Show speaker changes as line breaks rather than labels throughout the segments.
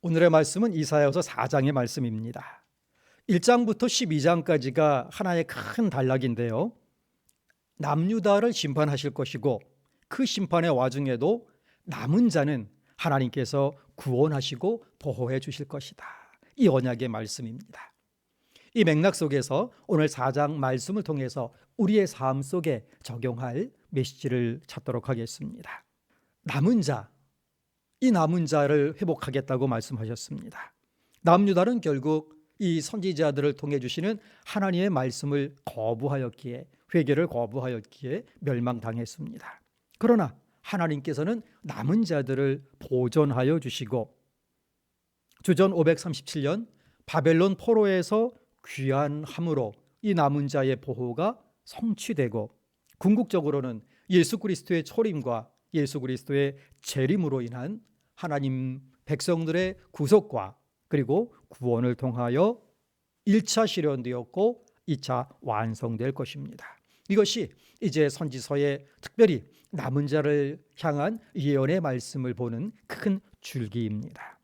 오늘의 말씀은 이사야서 4장의 말씀입니다. 1장부터 12장까지가 하나의 큰 단락인데요. 남유다를 심판하실 것이고 그 심판의 와중에도 남은 자는 하나님께서 구원하시고 보호해 주실 것이다. 이 언약의 말씀입니다. 이 맥락 속에서 오늘 4장 말씀을 통해서 우리의 삶 속에 적용할 메시지를 찾도록 하겠습니다. 남은 자, 이 남은 자를 회복하겠다고 말씀하셨습니다. 남유다는 결국 이 선지자들을 통해 주시는 하나님의 말씀을 거부하였기에, 회개를 거부하였기에 멸망당했습니다. 그러나 하나님께서는 남은 자들을 보존하여 주시고 주전 537년 바벨론 포로에서 귀환함으로 이 남은 자의 보호가 성취되고 궁극적으로는 예수 그리스도의 초림과 예수 그리스도의 재림으로 인한 하나님 백성들의 구속과 그리고 구원을 통하여 1차 실현되었고 2차 완성될 것입니다. 이것이 이제 선지서의 특별히 남은 자를 향한 예언의 말씀을 보는 큰 줄기입니다.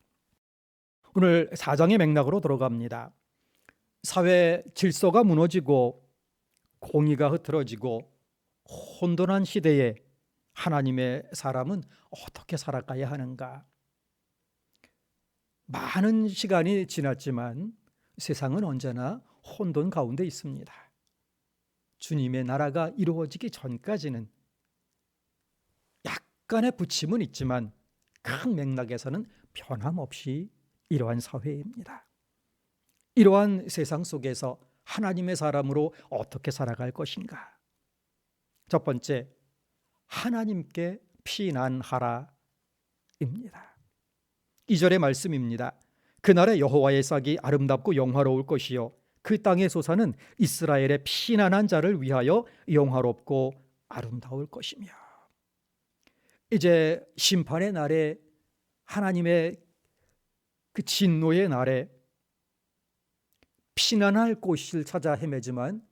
오늘 4장의 맥락으로 들어갑니다. 사회 질서가 무너지고 공의가 흐트러지고 혼돈한 시대에 하나님의 사람은 어떻게 살아가야 하는가? 많은 시간이 지났지만 세상은 언제나 혼돈 가운데 있습니다. 주님의 나라가 이루어지기 전까지는 약간의 부침은 있지만 큰 맥락에서는 변함없이 이러한 사회입니다. 이러한 세상 속에서 하나님의 사람으로 어떻게 살아갈 것인가? 첫 번째, 하나님께 피난하라입니다. 2절의 말씀입니다. 그날에 여호와의 싹이 아름답고 영화로울 것이요 그 땅의 소사는 이스라엘의 피난한 자를 위하여 영화롭고 아름다울 것이며. 이제 심판의 날에, 하나님의 그 진노의 날에 피난할 곳을 찾아 헤매지만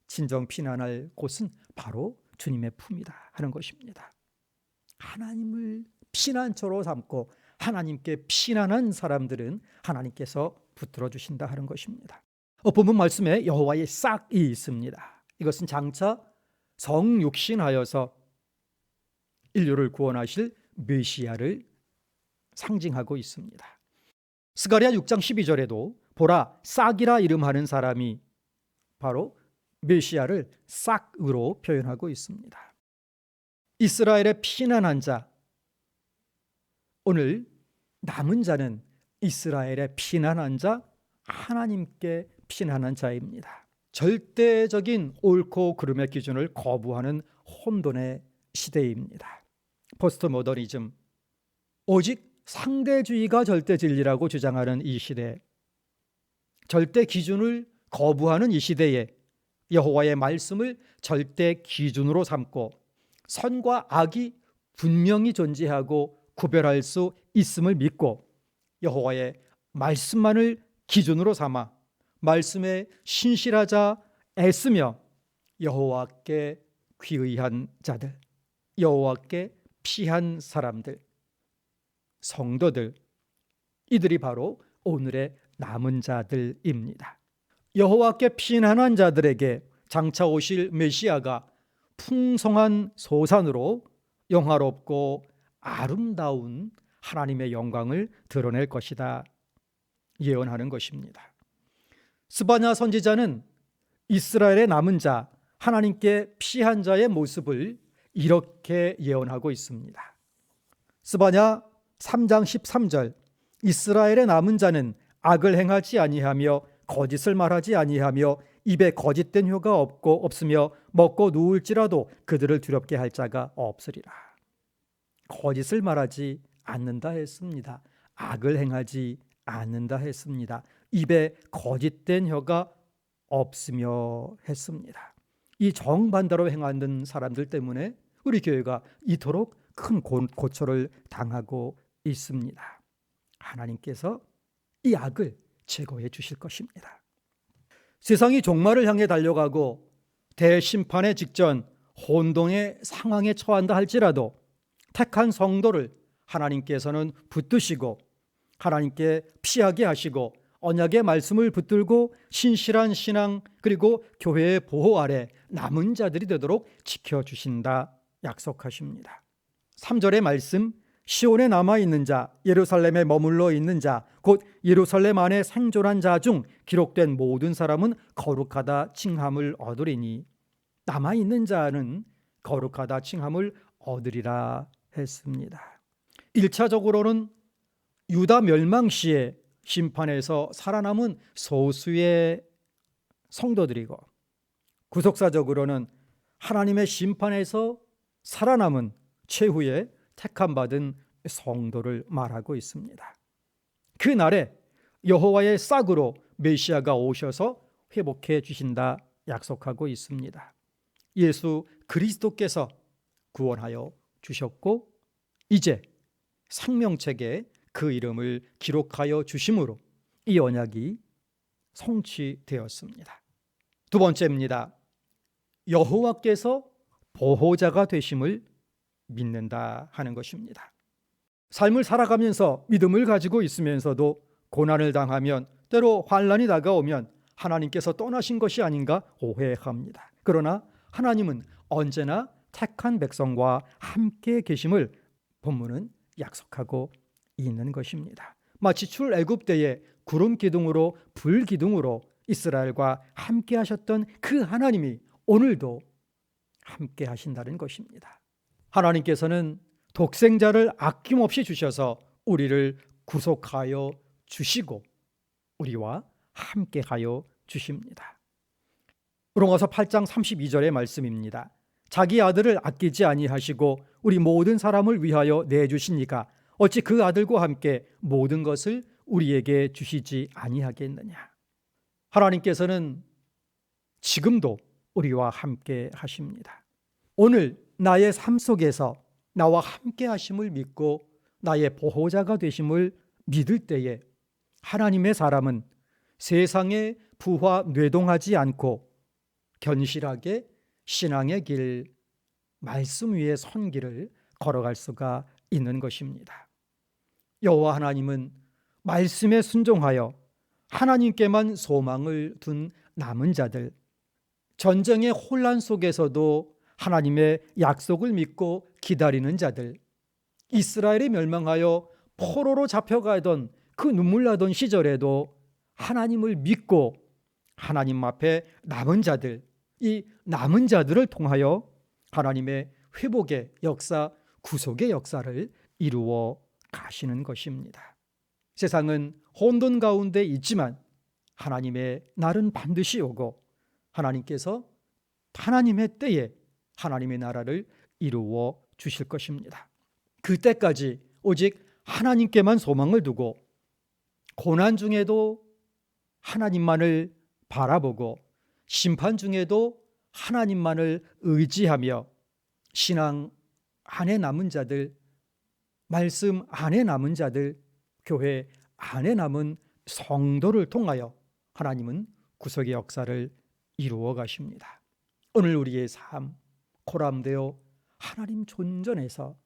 진정 피난할 곳은 바로 주님의 품이다 하는 것입니다. 하나님을 피난처로 삼고 하나님께 피난한 사람들은 하나님께서 붙들어 주신다 하는 것입니다. 본문 말씀에 여호와의 싹이 있습니다. 이것은 장차 성육신하여서 인류를 구원하실 메시아를 상징하고 있습니다. 스가랴 6장 12절에도 보라 싹이라 이름하는 사람이 바로 메시아를 싹으로 표현하고 있습니다. 이스라엘의 피난한 자, 오늘 남은 자는 이스라엘의 피난한 자, 하나님께 피난한 자입니다. 절대적인 옳고 그름의 기준을 거부하는 혼돈의 시대입니다. 포스트 모더니즘, 오직 상대주의가 절대 진리라고 주장하는 이 시대, 절대 기준을 거부하는 이 시대에 여호와의 말씀을 절대 기준으로 삼고 선과 악이 분명히 존재하고 구별할 수 있음을 믿고 여호와의 말씀만을 기준으로 삼아 말씀에 신실하자 애쓰며 여호와께 귀의한 자들, 여호와께 피한 사람들, 성도들, 이들이 바로 오늘의 남은 자들입니다. 여호와께 피난한 자들에게 장차 오실 메시아가 풍성한 소산으로 영화롭고 아름다운 하나님의 영광을 드러낼 것이다 예언하는 것입니다. 스바냐 선지자는 이스라엘의 남은 자, 하나님께 피한 자의 모습을 이렇게 예언하고 있습니다. 스바냐 3장 13절, 이스라엘의 남은 자는 악을 행하지 아니하며 거짓을 말하지 아니하며 입에 거짓된 혀가 없으며 먹고 누울지라도 그들을 두렵게 할 자가 없으리라. 거짓을 말하지 않는다 했습니다. 악을 행하지 않는다 했습니다. 입에 거짓된 혀가 없으며 했습니다. 이 정반대로 행하는 사람들 때문에 우리 교회가 이토록 큰 고초를 당하고 있습니다. 하나님께서 이 악을 제거해 주실 것입니다. 세상이 종말을 향해 달려가고 대심판의 직전 혼동의 상황에 처한다 할지라도 택한 성도를 하나님께서는 붙드시고 하나님께 피하게 하시고 언약의 말씀을 붙들고 신실한 신앙 그리고 교회의 보호 아래 남은 자들이 되도록 지켜주신다 약속하십니다. 3절의 말씀, 시온에 남아있는 자, 예루살렘에 머물러 있는 자, 곧 예루살렘 안에 생존한 자 중 기록된 모든 사람은 거룩하다 칭함을 얻으리니, 남아있는 자는 거룩하다 칭함을 얻으리라 했습니다. 1차적으로는 유다 멸망 시에 심판에서 살아남은 소수의 성도들이고, 구속사적으로는 하나님의 심판에서 살아남은 최후의 택함받은 성도를 말하고 있습니다. 그 날에 여호와의 싹으로 메시아가 오셔서 회복해 주신다 약속하고 있습니다. 예수 그리스도께서 구원하여 주셨고 이제 생명책에 그 이름을 기록하여 주심으로 이 언약이 성취되었습니다. 두 번째입니다. 여호와께서 보호자가 되심을 믿는다 하는 것입니다. 삶을 살아가면서 믿음을 가지고 있으면서도 고난을 당하면, 때로 환난이 다가오면 하나님께서 떠나신 것이 아닌가 오해합니다. 그러나 하나님은 언제나 택한 백성과 함께 계심을 본문은 약속하고 있는 것입니다. 마치 출애굽 때에 구름 기둥으로 불 기둥으로 이스라엘과 함께 하셨던 그 하나님이 오늘도 함께 하신다는 것입니다. 하나님께서는 독생자를 아낌없이 주셔서 우리를 구속하여 주시고 우리와 함께 하여 주십니다. 로마서 8장 32절의 말씀입니다. 자기 아들을 아끼지 아니하시고 우리 모든 사람을 위하여 내주시니까 어찌 그 아들과 함께 모든 것을 우리에게 주시지 아니하겠느냐. 하나님께서는 지금도 우리와 함께 하십니다. 오늘 나의 삶 속에서 나와 함께 하심을 믿고 나의 보호자가 되심을 믿을 때에 하나님의 사람은 세상에 부화 뇌동하지 않고 견실하게 신앙의 길, 말씀 위에 선 길을 걸어갈 수가 있는 것입니다. 여호와 하나님은 말씀에 순종하여 하나님께만 소망을 둔 남은 자들, 전쟁의 혼란 속에서도 하나님의 약속을 믿고 기다리는 자들, 이스라엘이 멸망하여 포로로 잡혀가던 그 눈물 나던 시절에도 하나님을 믿고 하나님 앞에 남은 자들, 이 남은 자들을 통하여 하나님의 회복의 역사, 구속의 역사를 이루어 가시는 것입니다. 세상은 혼돈 가운데 있지만 하나님의 날은 반드시 오고 하나님께서 하나님의 때에 하나님의 나라를 이루어 주실 것입니다. 그때까지 오직 하나님께만 소망을 두고 고난 중에도 하나님만을 바라보고 심판 중에도 하나님만을 의지하며 신앙 안에 남은 자들, 말씀 안에 남은 자들, 교회 안에 남은 성도를 통하여 하나님은 구속의 역사를 이루어 가십니다. 오늘 우리의 삶 코람되어 하나님 존전에서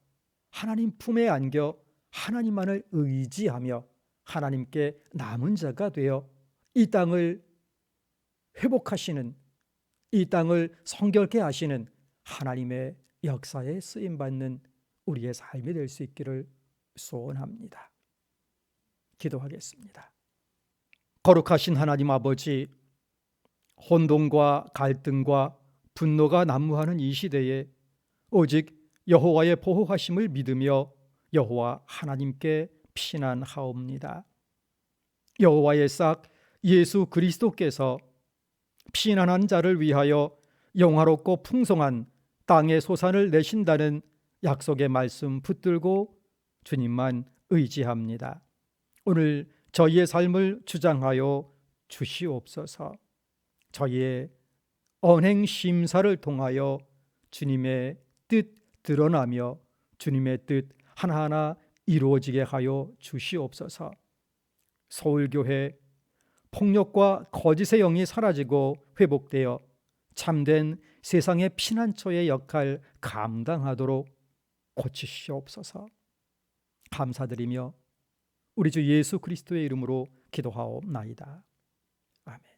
하나님 품에 안겨 하나님만을 의지하며 하나님께 남은 자가 되어 이 땅을 회복하시는, 이 땅을 성결케 하시는 하나님의 역사에 쓰임받는 우리의 삶이 될 수 있기를 소원합니다. 기도하겠습니다. 거룩하신 하나님 아버지, 혼돈과 갈등과 분노가 난무하는 이 시대에 오직 여호와의 보호하심을 믿으며 여호와 하나님께 피난하옵니다. 여호와의 싹 예수 그리스도께서 피난한 자를 위하여 영화롭고 풍성한 땅의 소산을 내신다는 약속의 말씀 붙들고 주님만 의지합니다. 오늘 저희의 삶을 주장하여 주시옵소서. 저희의 언행 심사를 통하여 주님의 뜻 드러나며 주님의 뜻 하나하나 이루어지게 하여 주시옵소서. 서울교회 폭력과 거짓의 영이 사라지고 회복되어 참된 세상의 피난처의 역할 감당하도록 고치시옵소서. 감사드리며 우리 주 예수 그리스도의 이름으로 기도하옵나이다. 아멘.